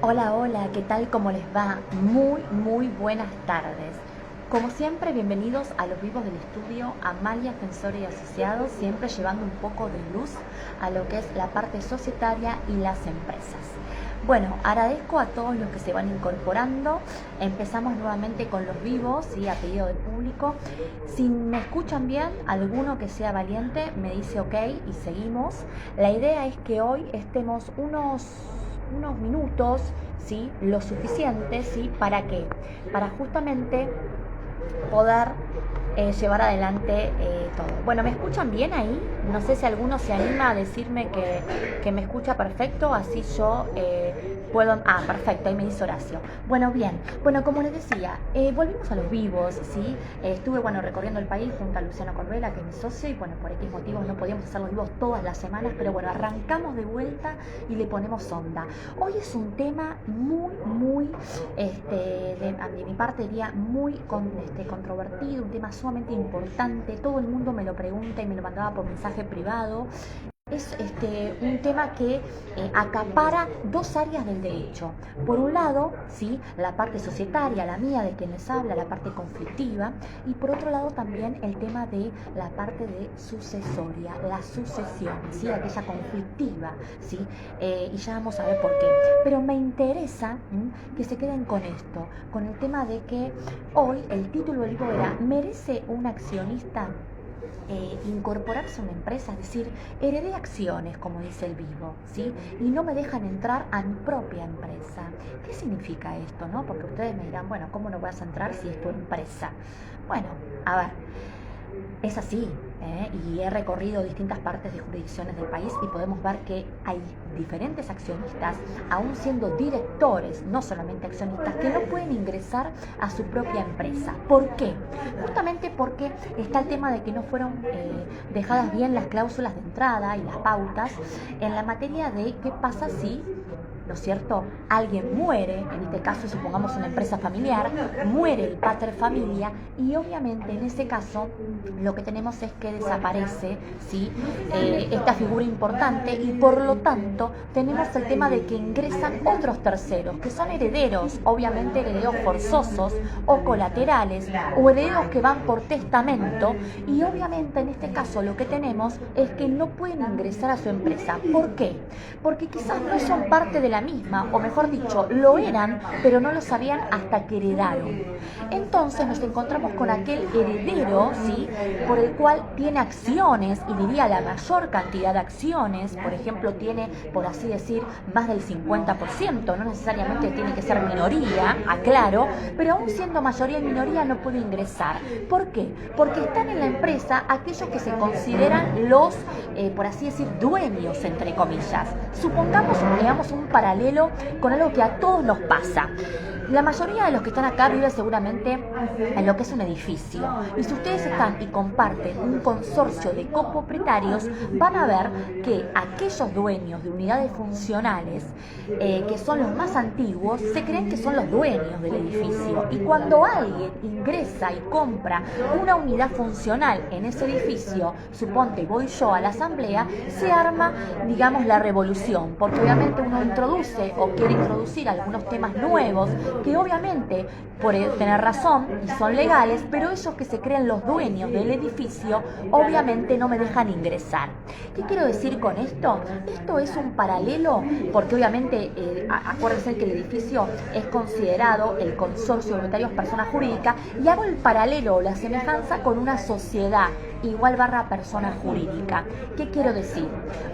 Hola, hola, ¿qué tal? ¿Cómo les va? Muy buenas tardes. Como siempre, bienvenidos a los vivos del estudio Amalia Fensore y Asociados, siempre llevando un poco de luz a lo que es la parte societaria y las empresas. Bueno, agradezco a todos los que se van incorporando. Empezamos nuevamente con los vivos y a pedido del público. Si me escuchan bien, alguno que sea valiente me dice ok y seguimos. La idea es que hoy estemos unos minutos, ¿sí? Lo suficiente, ¿sí? ¿Para qué? Para justamente poder llevar adelante todo. Bueno, ¿me escuchan bien ahí? No sé si alguno se anima a decirme que me escucha perfecto, así yo puedo... Ah, perfecto, ahí me dice Horacio. Bueno, bien. Bueno, como les decía, volvimos a los vivos, ¿sí? Estuve, bueno, recorriendo el país junto a Luciano Corbella, que es mi socio, y bueno, por X motivos no podíamos hacer los vivos todas las semanas, pero bueno, arrancamos de vuelta y le ponemos onda. Hoy es un tema muy, de mi parte diría muy controvertido, un tema sumamente importante, todo el mundo me lo pregunta y me lo mandaba por mensaje privado. Es un tema que acapara dos áreas del derecho. Por un lado, ¿sí? La parte societaria, la mía, de quien les habla, la parte conflictiva, y por otro lado también el tema de la parte de sucesoria, la sucesión, ¿sí? Aquella conflictiva, ¿sí? Y ya vamos a ver por qué. Pero me interesa que se queden con esto, con el tema de que hoy el título del libro era ¿merece un accionista incorporarse a una empresa? Es decir, heredé acciones, como dice el vivo, ¿sí? Y no me dejan entrar a mi propia empresa. ¿Qué significa esto, no? Porque ustedes me dirán, bueno, ¿cómo no vas a entrar si es tu empresa? Bueno, a ver, es así, y he recorrido distintas partes de jurisdicciones del país y podemos ver que hay diferentes accionistas, aún siendo directores, no solamente accionistas, que no pueden ingresar a su propia empresa. ¿Por qué? Justamente porque está el tema de que no fueron dejadas bien las cláusulas de entrada y las pautas en la materia de qué pasa si, ¿no es cierto?, alguien muere, en este caso supongamos una empresa familiar, muere el pater familia y obviamente en ese caso lo que tenemos es que desaparece, ¿sí? Esta figura importante y por lo tanto tenemos el tema de que ingresan otros terceros que son herederos, obviamente herederos forzosos o colaterales o herederos que van por testamento y obviamente en este caso lo que tenemos es que no pueden ingresar a su empresa. ¿Por qué? Porque quizás no son parte de la misma, o mejor dicho, lo eran, pero no lo sabían hasta que heredaron. Entonces nos encontramos con aquel heredero, ¿sí?, por el cual tiene acciones, y diría la mayor cantidad de acciones, por ejemplo, tiene, por así decir, más del 50%, no necesariamente tiene que ser minoría, aclaro, pero aún siendo mayoría y minoría no puede ingresar. ¿Por qué? Porque están en la empresa aquellos que se consideran los, por así decir, dueños, entre comillas. Supongamos, veamos un paralelo con algo que a todos nos pasa. La mayoría de los que están acá vive seguramente en lo que es un edificio. Y si ustedes están y comparten un consorcio de copropietarios, van a ver que aquellos dueños de unidades funcionales, que son los más antiguos, se creen que son los dueños del edificio. Y cuando alguien ingresa y compra una unidad funcional en ese edificio, suponte voy yo a la asamblea, se arma, digamos, la revolución. Porque obviamente uno introduce o quiere introducir algunos temas nuevos que obviamente por tener razón y son legales, pero ellos que se creen los dueños del edificio obviamente no me dejan ingresar. ¿Qué quiero decir con esto? Esto es un paralelo porque obviamente acuérdense que el edificio es considerado el consorcio de notarios persona jurídica y hago el paralelo o la semejanza con una sociedad igual barra persona jurídica. ¿Qué quiero decir?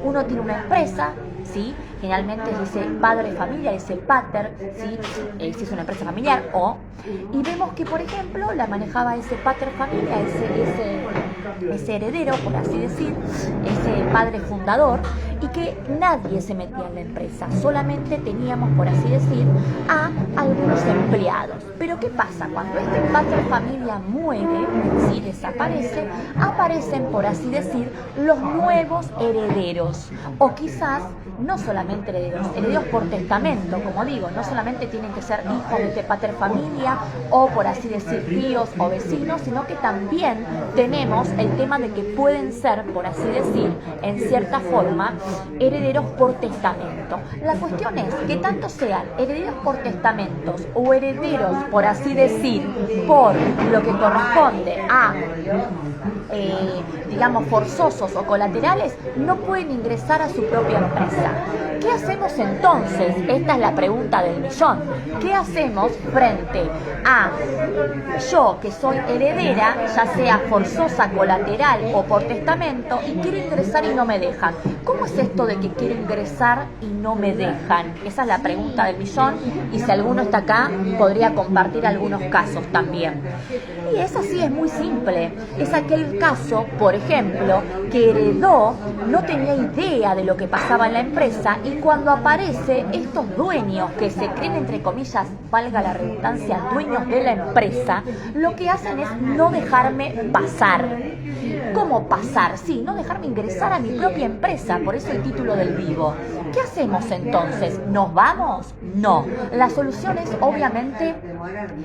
Uno tiene una empresa, ¿sí? Generalmente dice padre familia, dice pater, ¿sí? Si es una empresa familiar, y vemos que, por ejemplo, la manejaba ese pater familia, ese heredero, por así decir, ese padre fundador, y que nadie se metía en la empresa, solamente teníamos, por así decir, a algunos empleados. Pero ¿qué pasa? Cuando este pater familia muere, ¿sí?, desaparece, aparecen, por así decir, los nuevos herederos, o quizás no solamente herederos por testamento, como digo, no solamente tienen que ser hijos de este pater familia o, por así decir, tíos o vecinos, sino que también tenemos el tema de que pueden ser, por así decir, en cierta forma, herederos por testamento. La cuestión es que tanto sean herederos por testamentos o herederos, por así decir, por lo que corresponde a digamos, forzosos o colaterales, no pueden ingresar a su propia empresa. ¿Qué hacemos entonces? Esta es la pregunta del millón. ¿Qué hacemos frente a yo, que soy heredera, ya sea forzosa, colateral o por testamento, y quiero ingresar y no me dejan? ¿Cómo es esto de que quiero ingresar y no me dejan? Esa es la pregunta del millón, y si alguno está acá, podría compartir algunos casos también. Y es así, es muy simple. Es aquel caso, por ejemplo, que heredó, no tenía idea de lo que pasaba en la empresa, y cuando aparece estos dueños que se creen, entre comillas, valga la redundancia, dueños de la empresa, lo que hacen es no dejarme pasar. ¿Cómo pasar? Sí, no dejarme ingresar a mi propia empresa, por eso el título del vivo. ¿Qué hacemos entonces? ¿Nos vamos? No. La solución es, obviamente,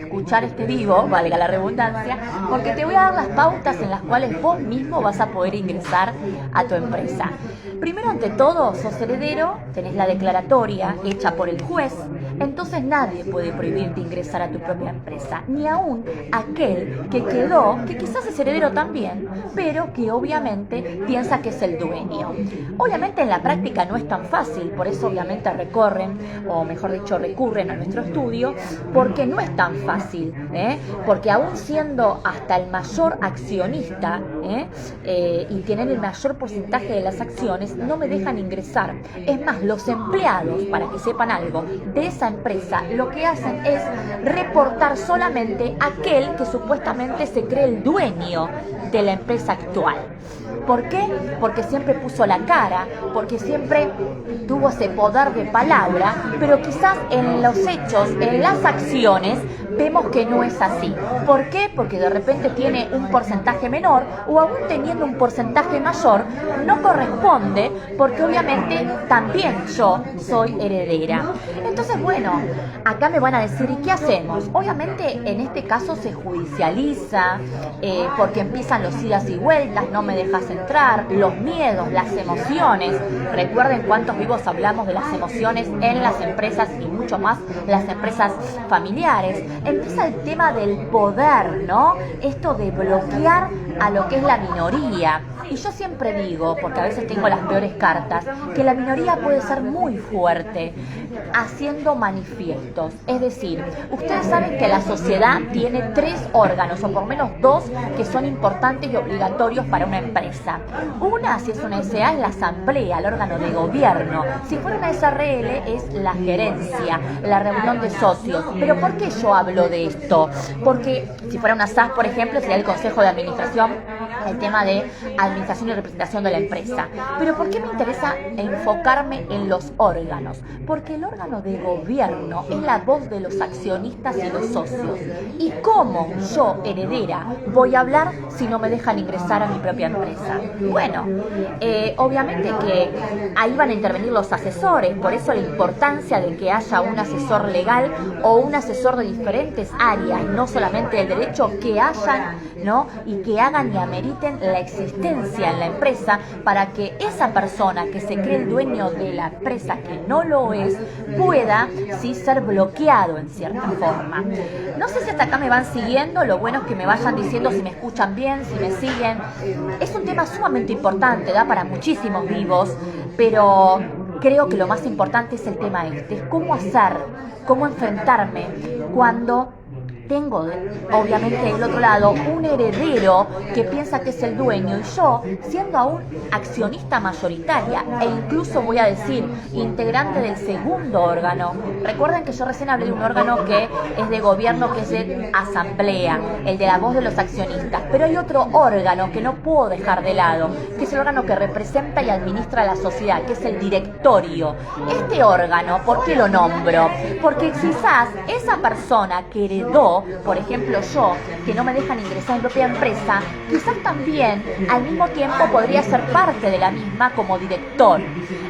escuchar este vivo, valga la redundancia, porque te voy a dar las pautas en las cuales vos mismo vas a poder ingresar a tu empresa. Primero, ante todo, sos heredero, tenés la declaratoria hecha por el juez, entonces nadie puede prohibirte ingresar a tu propia empresa, ni aún aquel que quedó, que quizás es heredero también, pero que obviamente piensa que es el dueño. Obviamente en la práctica no es tan fácil, por eso obviamente recurren a nuestro estudio, porque no es tan fácil, porque aún siendo hasta el mayor accionista y tienen el mayor porcentaje de las acciones, no me dejan ingresar. Es más, los empleados, para que sepan algo, de esa empresa, lo que hacen es reportar solamente aquel que supuestamente se cree el dueño de la empresa actual. ¿Por qué? Porque siempre puso la cara, porque siempre tuvo ese poder de palabra, pero quizás en los hechos, en las acciones, vemos que no es así. ¿Por qué? Porque de repente tiene un porcentaje menor, o aún teniendo un porcentaje mayor, no corresponde, porque obviamente también yo soy heredera. Entonces, bueno, acá me van a decir, ¿y qué hacemos? Obviamente en este caso se judicializa, porque empiezan los idas y vueltas, no me dejas entrar, los miedos, las emociones. Recuerden cuántos vivos hablamos de las emociones en las empresas, y mucho más las empresas familiares. Empieza el tema del poder, ¿no? Esto de bloquear a lo que es la minoría. Y yo siempre digo, porque a veces tengo las peores cartas, que la minoría puede ser muy fuerte haciendo manifiestos. Es decir, ustedes saben que la sociedad tiene 3 órganos, o por lo menos 2, que son importantes y obligatorios para una empresa. Una, si es una SA, es la asamblea, el órgano de gobierno. Si fuera una SRL, es la gerencia, la reunión de socios. ¿Pero por qué yo hablo de esto? Porque si fuera una SAS, por ejemplo, sería el consejo de administración, el tema de administración y representación de la empresa. Pero ¿por qué me interesa enfocarme en los órganos? Porque el órgano de gobierno es la voz de los accionistas y los socios. ¿Y cómo yo, heredera, voy a hablar si no me dejan ingresar a mi propia empresa? Bueno, obviamente que ahí van a intervenir los asesores, por eso la importancia de que haya un asesor legal o un asesor de diferentes áreas, no solamente del derecho, que hayan, ¿no? Y que hagan y ameriten la existencia en la empresa, para que esa persona que se cree el dueño de la empresa, que no lo es, pueda sí ser bloqueado en cierta forma. No sé si hasta acá me van siguiendo, lo bueno es que me vayan diciendo si me escuchan bien, si me siguen. Es un tema sumamente importante, da para muchísimos vivos, pero creo que lo más importante es el tema este, es cómo hacer, cómo enfrentarme cuando tengo, obviamente, del otro lado, un heredero que piensa que es el dueño, y yo, siendo aún accionista mayoritaria, e incluso voy a decir, integrante del segundo órgano. Recuerden que yo recién hablé de un órgano que es de gobierno, que es de asamblea, el de la voz de los accionistas, pero hay otro órgano que no puedo dejar de lado, que es el órgano que representa y administra la sociedad, que es el directorio. Este órgano, ¿por qué lo nombro? Porque quizás esa persona que heredó, por ejemplo yo, que no me dejan ingresar en mi propia empresa, quizás también al mismo tiempo podría ser parte de la misma como director.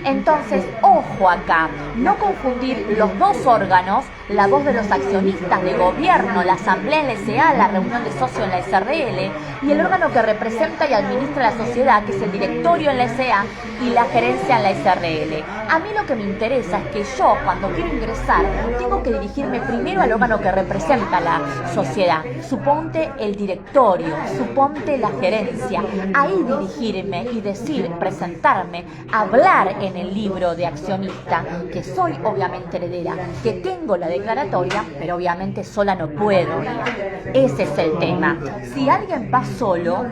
Entonces, ojo acá, no confundir los dos órganos, la voz de los accionistas, de gobierno, la asamblea en la SA, la reunión de socios en la SRL y el órgano que representa y administra la sociedad, que es el directorio en la SA y la gerencia en la SRL. A mí lo que me interesa es que yo, cuando quiero ingresar, tengo que dirigirme primero al órgano que representa la sociedad. Suponte el directorio, suponte la gerencia. Ahí dirigirme y decir, presentarme, hablar en el libro de accionista, que soy obviamente heredera, que tengo la declaratoria, pero obviamente sola no puedo ir. Ese es el tema. Si alguien va solo,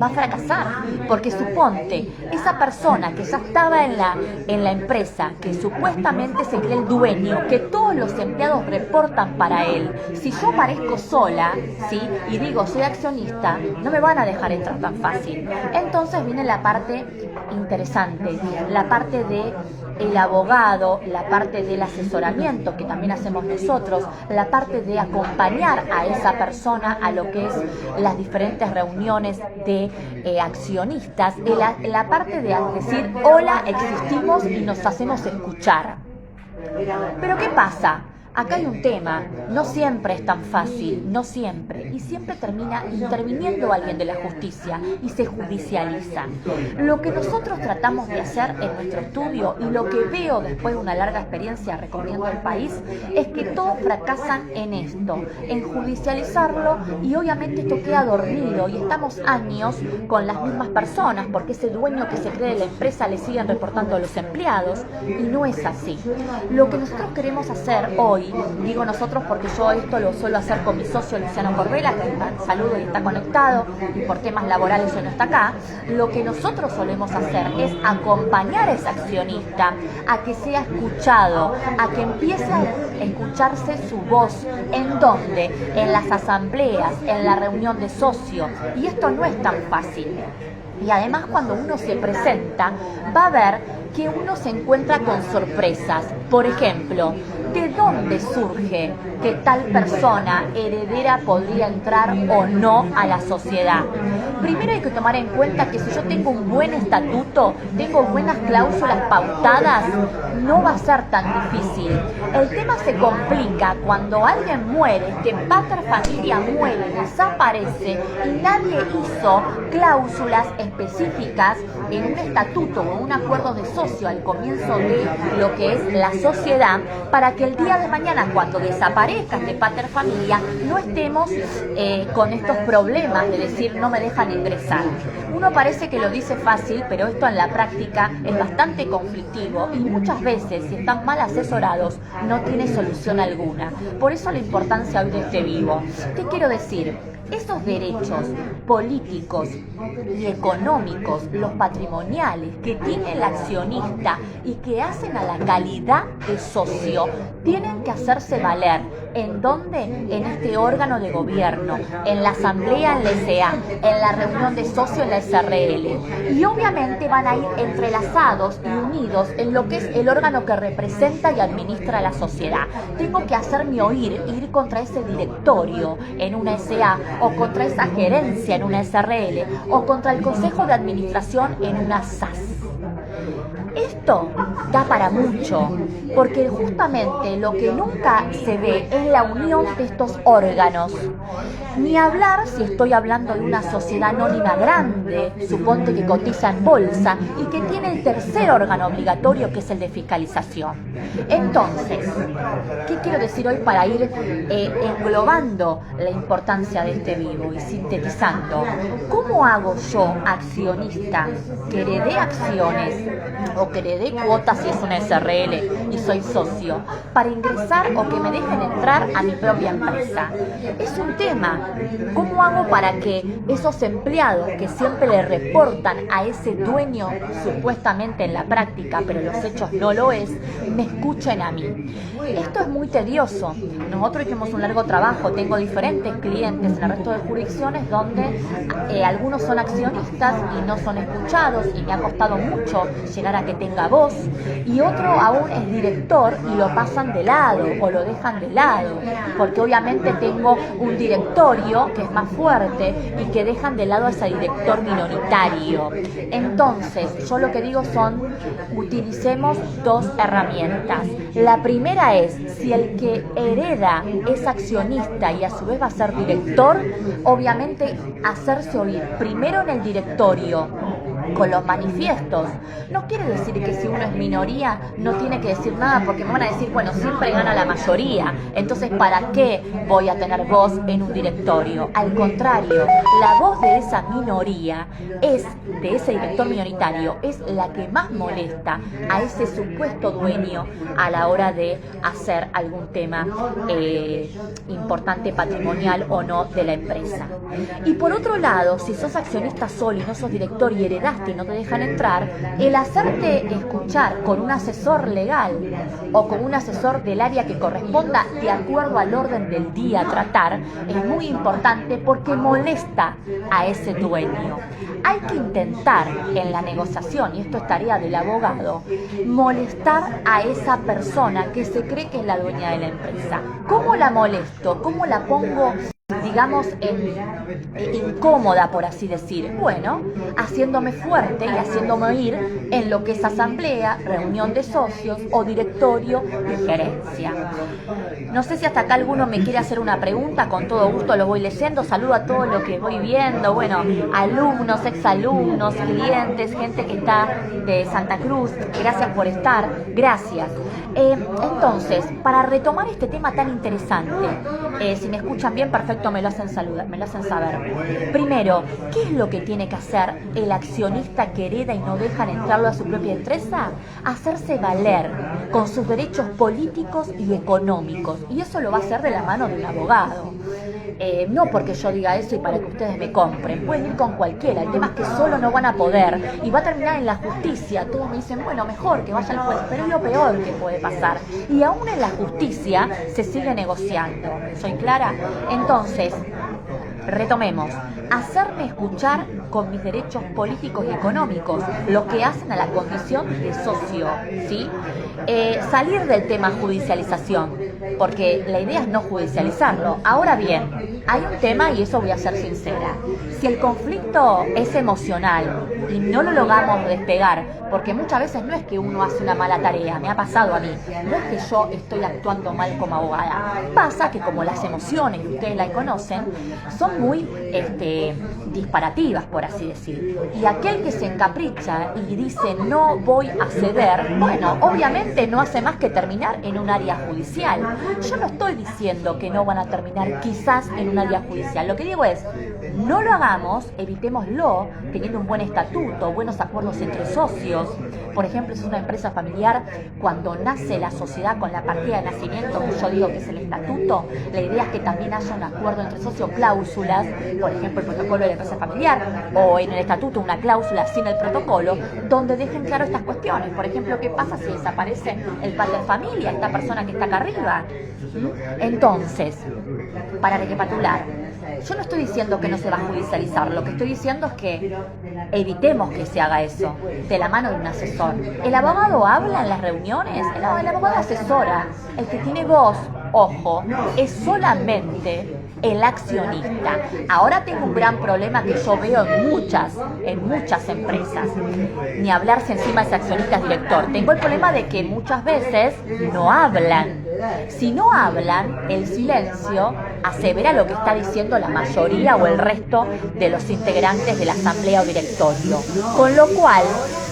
va a fracasar, porque suponte, esa persona que ya estaba en la empresa, que supuestamente se cree el dueño, que todos los empleados reportan para él, si yo aparezco sola, ¿sí? Y digo, soy accionista, no me van a dejar entrar tan fácil. Entonces viene la parte interesante, la parte de el abogado, la parte del asesoramiento que también hacemos nosotros, la parte de acompañar a esa persona a lo que es las diferentes reuniones de accionistas, la parte de decir, hola, existimos y nos hacemos escuchar. Pero ¿qué pasa? Acá hay un tema, no siempre es tan fácil, no siempre, y siempre termina interviniendo alguien de la justicia y se judicializa. Lo que nosotros tratamos de hacer en nuestro estudio y lo que veo después de una larga experiencia recorriendo el país es que todos fracasan en esto, en judicializarlo, y obviamente esto queda dormido y estamos años con las mismas personas porque ese dueño que se cree de la empresa le siguen reportando a los empleados y no es así. Lo que nosotros queremos hacer hoy, digo nosotros porque yo esto lo suelo hacer con mi socio Luciano Corbera, que saludo y está conectado y por temas laborales hoy no está acá. Lo que nosotros solemos hacer es acompañar a ese accionista a que sea escuchado, a que empiece a escucharse su voz. ¿En dónde? En las asambleas, en la reunión de socios, y esto no es tan fácil. Y además cuando uno se presenta va a ver que uno se encuentra con sorpresas. Por ejemplo, ¿de dónde surge que tal persona heredera podría entrar o no a la sociedad? Primero hay que tomar en cuenta que si yo tengo un buen estatuto, tengo buenas cláusulas pautadas, no va a ser tan difícil. El tema se complica cuando alguien muere, que pater familia muere, desaparece y nadie hizo cláusulas específicas en un estatuto o un acuerdo de socio al comienzo de lo que es la sociedad, para que el día de mañana, cuando desaparezca este pater familia, no estemos con estos problemas de decir no me dejan ingresar. Uno parece que lo dice fácil, pero esto en la práctica es bastante conflictivo y muchas veces, si están mal asesorados, no tiene solución alguna. Por eso la importancia hoy de este vivo. ¿Qué quiero decir? Esos derechos políticos y económicos, los patrimoniales que tiene el accionista y que hacen a la calidad de socio, tienen que hacerse valer. ¿En dónde? En este órgano de gobierno, en la asamblea en la SA, en la reunión de socios en la SRL. Y obviamente van a ir entrelazados y unidos en lo que es el órgano que representa y administra la sociedad. Tengo que hacerme oír, ir contra ese directorio en una SA, o contra esa gerencia en una SRL, o contra el consejo de administración en una SAS. Esto da para mucho, porque justamente lo que nunca se ve es la unión de estos órganos. Ni hablar si estoy hablando de una sociedad anónima grande, suponte que cotiza en bolsa y que tiene el tercer órgano obligatorio, que es el de fiscalización. Entonces, ¿qué quiero decir hoy para ir englobando la importancia de este vivo y sintetizando? ¿Cómo hago yo, accionista, que heredé acciones o que heredé cuotas si es una SRL y soy socio, para ingresar o que me dejen entrar a mi propia empresa? Es un tema. ¿Cómo hago para que esos empleados que siempre le reportan a ese dueño, supuestamente en la práctica, pero en los hechos no lo es, me escuchen a mí? Esto es muy tedioso. Nosotros hicimos un largo trabajo. Tengo diferentes clientes en el resto de jurisdicciones donde algunos son accionistas y no son escuchados, y me ha costado mucho llegar a que tenga voz, y otro aún es director y lo pasan de lado o lo dejan de lado, porque obviamente tengo un directorio que es más fuerte y que dejan de lado a ese director minoritario. Entonces, yo lo que digo son, utilicemos dos herramientas. La primera es, si el que hereda es accionista y a su vez va a ser director, obviamente hacerse oír primero en el directorio con los manifiestos. No quiere decir que si uno es minoría no tiene que decir nada, porque me van a decir, bueno, siempre gana la mayoría, entonces ¿para qué voy a tener voz en un directorio? Al contrario, la voz de esa minoría de ese director minoritario, es la que más molesta a ese supuesto dueño a la hora de hacer algún tema importante, patrimonial o no, de la empresa. Y por otro lado, si sos accionista solo y no sos director y heredaste y no te dejan entrar, el hacerte escuchar con un asesor legal o con un asesor del área que corresponda de acuerdo al orden del día a tratar es muy importante, porque molesta a ese dueño. Hay que intentar en la negociación, y esto es tarea del abogado, molestar a esa persona que se cree que es la dueña de la empresa. ¿Cómo la molesto? ¿Cómo la pongo, digamos, incómoda, por así decir? Bueno, haciéndome fuerte y haciéndome oír en lo que es asamblea, reunión de socios o directorio y gerencia. No sé si hasta acá alguno me quiere hacer una pregunta, con todo gusto lo voy leyendo. Saludo a todos los que voy viendo, bueno, alumnos, exalumnos, clientes, gente que está de Santa Cruz, gracias por estar, gracias. Entonces, para retomar este tema tan interesante, si me escuchan bien, perfecto, me lo hacen saber. Primero, ¿qué es lo que tiene que hacer el accionista que hereda y no dejan entrarlo a su propia empresa? Hacerse valer con sus derechos políticos y económicos, y eso lo va a hacer de la mano de un abogado. No porque yo diga eso y para que ustedes me compren, pueden ir con cualquiera, el tema es que solo no van a poder y va a terminar en la justicia. Todos me dicen, bueno, mejor que vaya al juez, pero es lo peor que puede pasar, y aún en la justicia se sigue negociando. ¿Soy clara? Entonces, retomemos. Hacerme escuchar con mis derechos políticos y económicos, lo que hacen a la condición de socio, ¿sí? Salir del tema judicialización, porque la idea es no judicializarlo. Ahora bien, hay un tema, y eso voy a ser sincera. Si el conflicto es emocional y no lo logramos despegar, porque muchas veces no es que uno hace una mala tarea, me ha pasado a mí, no es que yo estoy actuando mal como abogada, pasa que como las emociones, que ustedes la conocen, son muy disparativas, por así decir, y aquel que se encapricha y dice no voy a ceder, bueno, obviamente no hace más que terminar en un área judicial. Yo no estoy diciendo que no van a terminar quizás en un área judicial, lo que digo es, no lo hagamos, evitémoslo teniendo un buen estatuto, buenos acuerdos entre socios. Por ejemplo, si es una empresa familiar, cuando nace la sociedad con la partida de nacimiento, que yo digo que es el estatuto, la idea es que también haya un acuerdo entre socios, cláusulas, por ejemplo, el protocolo de la empresa familiar, o en el estatuto una cláusula sin el protocolo, donde dejen claro estas cuestiones. Por ejemplo, ¿qué pasa si desaparece el padre de familia, esta persona que está acá arriba? Entonces, para recapitular, yo no estoy diciendo que no se va a judicializar, lo que estoy diciendo es que evitemos que se haga eso de la mano de un asesor. El abogado habla en las reuniones, el abogado asesora, el que tiene voz, ojo, es solamente el accionista. Ahora tengo un gran problema que yo veo en muchas empresas. Ni hablar si encima ese accionista es director. Tengo el problema de que muchas veces no hablan. Si no hablan, el silencio asevera lo que está diciendo la mayoría o el resto de los integrantes de la asamblea o directorio. Con lo cual,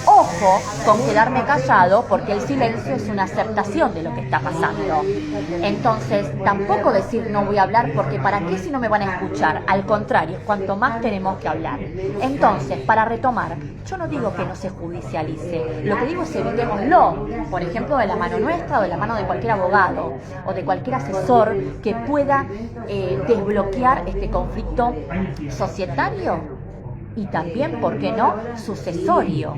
ojo con quedarme callado, porque el silencio es una aceptación de lo que está pasando. Entonces, tampoco decir no voy a hablar, porque ¿para qué si no me van a escuchar? Al contrario, cuanto más tenemos que hablar. Entonces, para retomar, yo no digo que no se judicialice, lo que digo es evitémoslo, por ejemplo, de la mano nuestra o de la mano de cualquier abogado o de cualquier asesor que pueda desbloquear este conflicto societario y también, ¿por qué no?, sucesorio.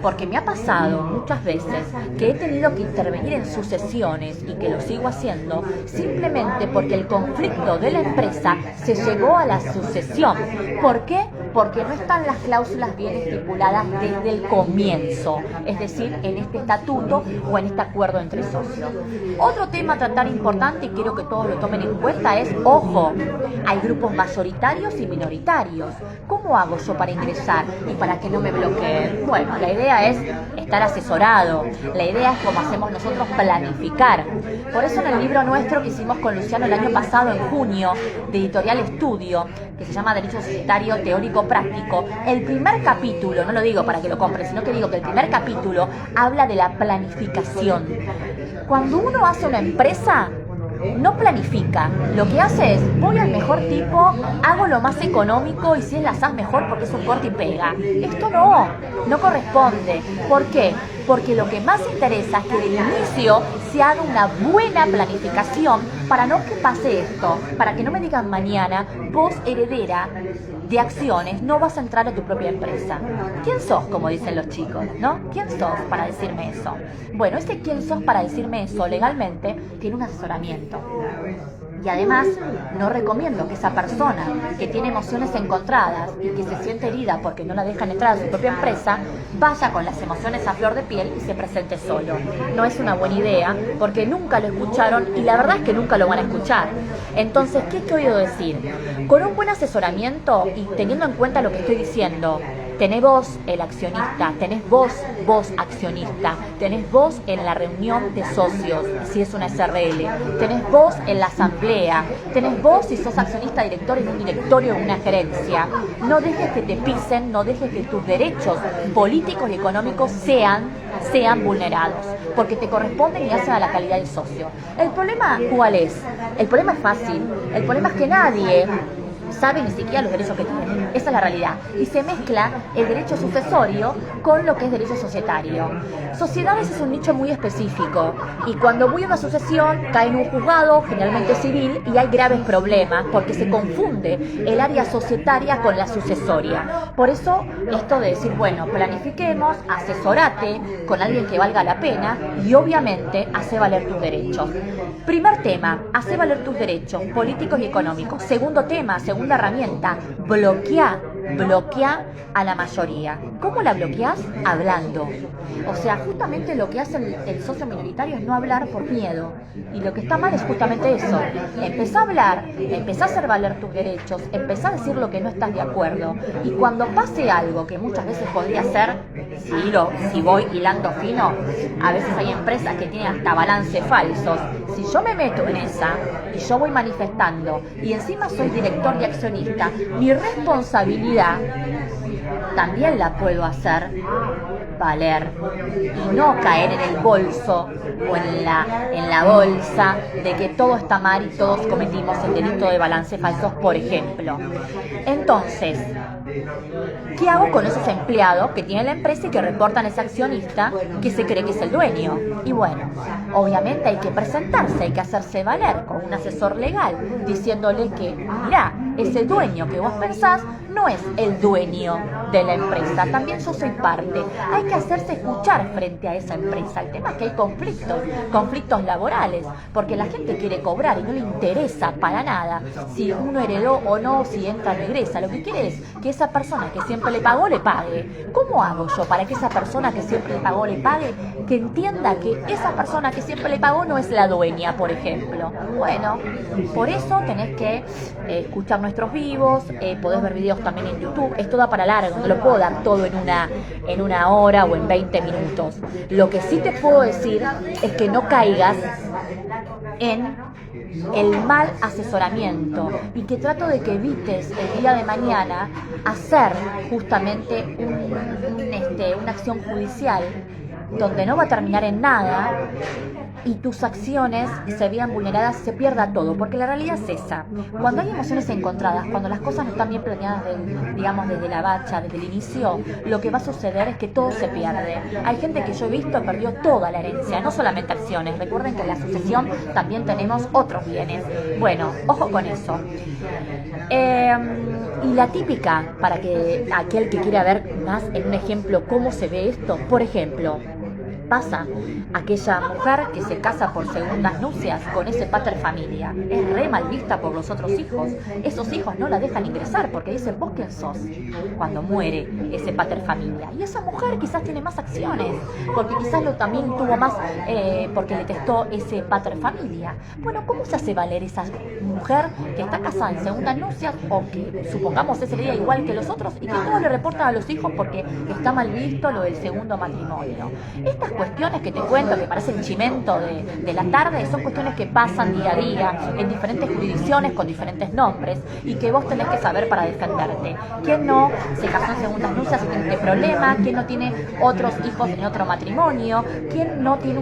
porque me ha pasado muchas veces que he tenido que intervenir en sucesiones y que lo sigo haciendo simplemente porque el conflicto de la empresa se llevó a la sucesión. ¿Por qué? Porque no están las cláusulas bien estipuladas desde el comienzo, es decir, en este estatuto o en este acuerdo entre socios. Otro tema a tratar importante, y quiero que todos lo tomen en cuenta, es, ojo, hay grupos mayoritarios y minoritarios. ¿Cómo hago yo para ingresar y para que no me bloqueen? Bueno, la idea es estar asesorado. La idea es, como hacemos nosotros, planificar. Por eso en el libro nuestro que hicimos con Luciano el año pasado, en junio, de Editorial Estudio, que se llama Derecho Societario Teórico Práctico, el primer capítulo, no lo digo para que lo compren, sino que digo que el primer capítulo habla de la planificación. Cuando uno hace una empresa, no planifica, lo que hace es, voy al mejor tipo, hago lo más económico y si es la SAS mejor porque es un corte y pega. Esto no corresponde. ¿Por qué? Porque lo que más interesa es que del inicio se haga una buena planificación para no que pase esto, para que no me digan mañana, vos heredera de acciones, no vas a entrar a tu propia empresa. ¿Quién sos, como dicen los chicos, no? ¿Quién sos para decirme eso? Bueno, ese quién sos para decirme eso legalmente tiene un asesoramiento. Y además, no recomiendo que esa persona que tiene emociones encontradas y que se siente herida porque no la dejan entrar a su propia empresa, vaya con las emociones a flor de piel y se presente solo. No es una buena idea porque nunca lo escucharon y la verdad es que nunca lo van a escuchar. Entonces, ¿qué he oído decir? Con un buen asesoramiento y teniendo en cuenta lo que estoy diciendo, tenés vos el accionista, tenés vos accionista, tenés vos en la reunión de socios, si es una SRL, tenés vos en la asamblea, tenés vos si sos accionista director en un directorio o una gerencia. No dejes que te pisen, no dejes que tus derechos políticos y económicos sean vulnerados, porque te corresponden y hacen a la calidad del socio. ¿El problema cuál es? El problema es fácil, el problema es que nadie sabe ni siquiera los derechos que tiene. Esa es la realidad. Y se mezcla el derecho sucesorio con lo que es derecho societario. Sociedades es un nicho muy específico y cuando voy a una sucesión cae en un juzgado, generalmente civil, y hay graves problemas porque se confunde el área societaria con la sucesoria. Por eso esto de decir, bueno, planifiquemos, asesorate con alguien que valga la pena y obviamente hace valer tus derechos. Primer tema, hace valer tus derechos políticos y económicos. Segundo tema, segunda herramienta, bloquea a la mayoría. ¿Cómo la bloqueas? Hablando. O sea, justamente lo que hace el socio minoritario es no hablar por miedo. Y lo que está mal es justamente eso. Empezá a hablar, empezá a hacer valer tus derechos, empezá a decir lo que no estás de acuerdo. Y cuando pase algo que muchas veces podría ser, si voy hilando fino, a veces hay empresas que tienen hasta balance falsos. Si yo me meto en esa y yo voy manifestando y encima soy director y accionista, mi responsabilidad también la puedo hacer valer y no caer en el bolso o en la bolsa de que todo está mal y todos cometimos el delito de balance falsos, por ejemplo. Entonces, ¿qué hago con esos empleados que tiene la empresa y que reportan a ese accionista que se cree que es el dueño? Y bueno, obviamente hay que presentarse, hay que hacerse valer con un asesor legal diciéndole que, mirá, ese dueño que vos pensás no es el dueño de la empresa, también yo soy parte. Hay que hacerse escuchar frente a esa empresa. El tema es que hay conflictos laborales, porque la gente quiere cobrar y no le interesa para nada si uno heredó o no, si entra o regresa. Lo que quiere es que esa persona que siempre le pagó, le pague. ¿Cómo hago yo para que esa persona que siempre le pagó, le pague? Que entienda que esa persona que siempre le pagó no es la dueña, por ejemplo. Bueno, por eso tenés que escuchar nuestros vivos, podés ver videos también en YouTube. Esto da para largo, no lo puedo dar todo en una hora o en 20 minutos. Lo que sí te puedo decir es que no caigas en el mal asesoramiento y que trato de que evites el día de mañana hacer justamente una acción judicial donde no va a terminar en nada y tus acciones se vean vulneradas, se pierda todo, porque la realidad es esa. Cuando hay emociones encontradas, cuando las cosas no están bien planeadas, digamos, desde la bacha, desde el inicio, lo que va a suceder es que todo se pierde. Hay gente que yo he visto perdió toda la herencia, no solamente acciones. Recuerden que en la sucesión también tenemos otros bienes. Bueno, ojo con eso. Y la típica, para que aquel que quiera ver más en un ejemplo cómo se ve esto, por ejemplo, pasa aquella mujer que se casa por segundas nupcias con ese pater familia. Es re mal vista por los otros hijos. Esos hijos no la dejan ingresar porque dicen, ¿vos quién sos? Cuando muere ese pater familia. Y esa mujer quizás tiene más acciones, porque quizás lo también tuvo más porque le testó ese pater familia. Bueno, ¿cómo se hace valer esa mujer que está casada en segundas nupcias o que supongamos es heredera igual que los otros y que todo le reporta a los hijos porque está mal visto lo del segundo matrimonio? Estas cuestiones que te cuento, que parecen chimento de la tarde, son cuestiones que pasan día a día en diferentes jurisdicciones con diferentes nombres y que vos tenés que saber para defenderte. ¿Quién no se casó en segundas nupcias y tiene este problema? ¿Quién no tiene otros hijos en otro matrimonio? ¿Quién tiene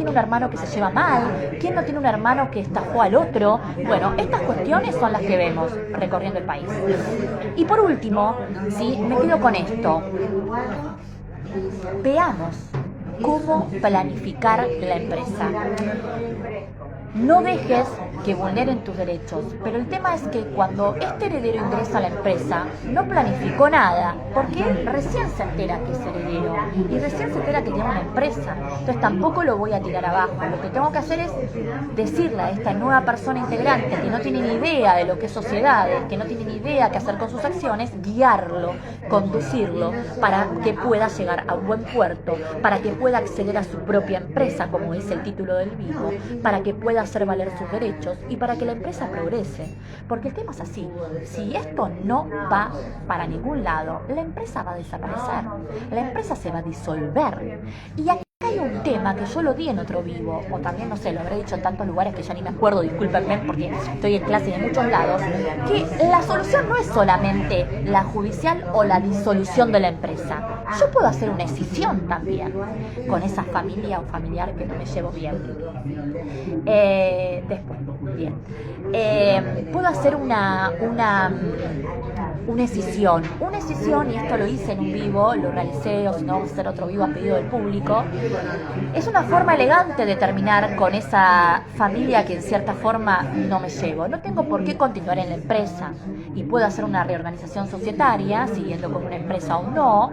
un hermano que se lleva mal? ¿Quién no tiene un hermano que estafó al otro? Bueno, estas cuestiones son las que vemos recorriendo el país. Y por último, sí, me quedo con esto. Veamos cómo planificar la empresa. No dejes que vulneren tus derechos, pero el tema es que cuando este heredero ingresa a la empresa, no planificó nada, porque él recién se entera que es heredero y recién se entera que tiene una empresa. Entonces tampoco lo voy a tirar abajo. Lo que tengo que hacer es decirle a esta nueva persona integrante que no tiene ni idea de lo que es sociedades, que no tiene ni idea qué hacer con sus acciones, guiarlo, conducirlo para que pueda llegar a un buen puerto, para que pueda acceder a su propia empresa, como es el título del vivo, para que pueda hacer valer sus derechos y para que la empresa progrese. Porque el tema es así, si esto no va para ningún lado, la empresa va a desaparecer, la empresa se va a disolver. Y aquí hay un tema que yo lo di en otro vivo, o también, no sé, lo habré dicho en tantos lugares que ya ni me acuerdo, discúlpenme porque estoy en clase de muchos lados, que la solución no es solamente la judicial o la disolución de la empresa. Yo puedo hacer una escisión también con esa familia o familiar que no me llevo bien. Después, bien. Puedo hacer una escisión, y esto lo hice en un vivo, lo realicé, o si no vamos a hacer otro vivo a pedido del público. Es una forma elegante de terminar con esa familia que en cierta forma no me llevo. No tengo por qué continuar en la empresa y puedo hacer una reorganización societaria, siguiendo con una empresa o no,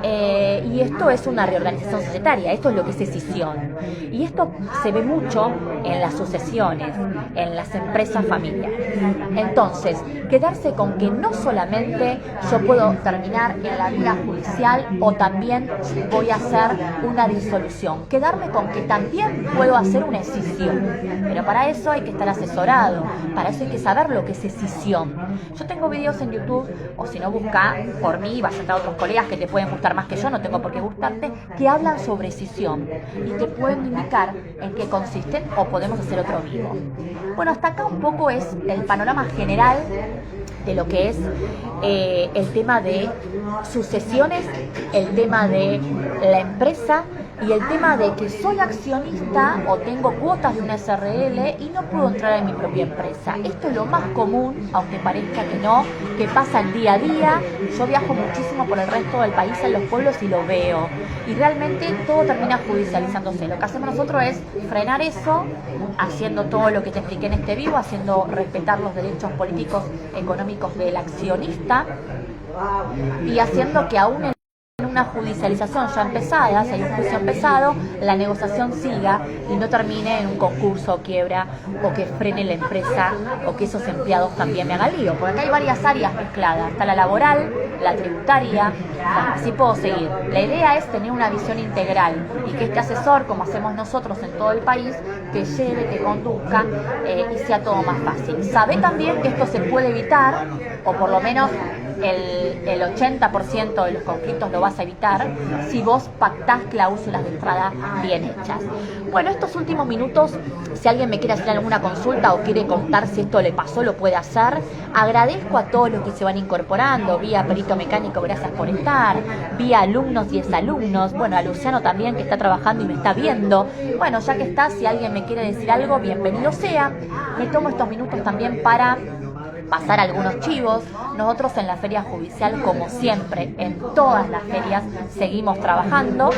y esto es una reorganización societaria, esto es lo que es escisión. Y esto se ve mucho en las sucesiones, en las empresas familiares. Entonces, quedarse con que no solamente yo puedo terminar en la vía judicial o también voy a hacer una disolución. Quedarme con que también puedo hacer una escisión. Pero para eso hay que estar asesorado, para eso hay que saber lo que es escisión. Yo tengo videos en YouTube, o si no, busca por mí, vas a entrar a otros colegas que te pueden gustar más que yo, no tengo por qué gustarte, que hablan sobre escisión y te pueden indicar en qué consisten o podemos hacer otro vivo. Bueno, hasta acá un poco es el panorama general de lo que es el tema de sucesiones, el tema de la empresa y el tema de que soy accionista o tengo cuotas de una SRL y no puedo entrar en mi propia empresa. Esto es lo más común, aunque parezca que no, que pasa el día a día. Yo viajo muchísimo por el resto del país, en los pueblos, y lo veo. Y realmente todo termina judicializándose. Lo que hacemos nosotros es frenar eso, haciendo todo lo que te expliqué en este vivo, haciendo respetar los derechos políticos, económicos del accionista y haciendo que aún en una judicialización ya empezada, si hay un juicio empezado, la negociación siga y no termine en un concurso o quiebra o que frene la empresa o que esos empleados también me hagan lío, porque acá hay varias áreas mezcladas, está la laboral, la tributaria, así puedo seguir. La idea es tener una visión integral y que este asesor, como hacemos nosotros en todo el país, te lleve, te conduzca y sea todo más fácil. Sabe también que esto se puede evitar, o por lo menos el 80% de los conflictos lo vas a evitar si vos pactás cláusulas de entrada bien hechas. Bueno, estos últimos minutos, si alguien me quiere hacer alguna consulta o quiere contar si esto le pasó, lo puede hacer. Agradezco a todos los que se van incorporando, vía perito mecánico, gracias por estar, vía alumnos y exalumnos, bueno, a Luciano también que está trabajando y me está viendo. Bueno, ya que está, si alguien me quiere decir algo, bienvenido sea. Me tomo estos minutos también para pasar algunos chivos. Nosotros en la Feria Judicial, como siempre, en todas las ferias, seguimos trabajando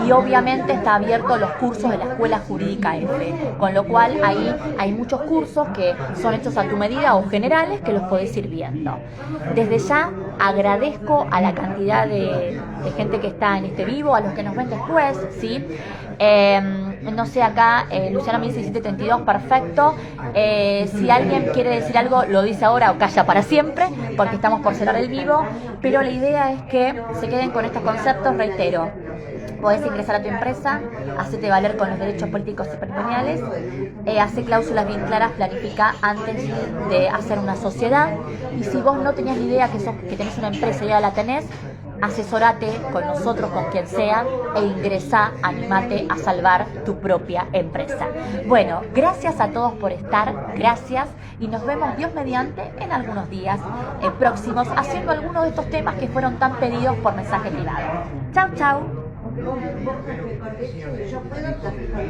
y obviamente está abierto los cursos de la Escuela Jurídica F, con lo cual ahí hay muchos cursos que son hechos a tu medida o generales que los podés ir viendo. Desde ya agradezco a la cantidad de gente que está en este vivo, a los que nos ven después, ¿sí? No sé, acá Luciana me dice 1732, perfecto. Si alguien quiere decir algo, lo dice ahora o calla para siempre, porque estamos por cerrar el vivo, pero la idea es que se queden con estos conceptos. Reitero, podés ingresar a tu empresa, hacete valer con los derechos políticos y patrimoniales, hace cláusulas bien claras, planifica antes de hacer una sociedad, y si vos no tenías ni idea que tenés una empresa y ya la tenés, asesorate con nosotros, con quien sea, e ingresá, animate a salvar tu propia empresa. Bueno, gracias a todos por estar, gracias, y nos vemos Dios mediante en algunos días próximos, haciendo algunos de estos temas que fueron tan pedidos por mensaje privado. Chau, chau.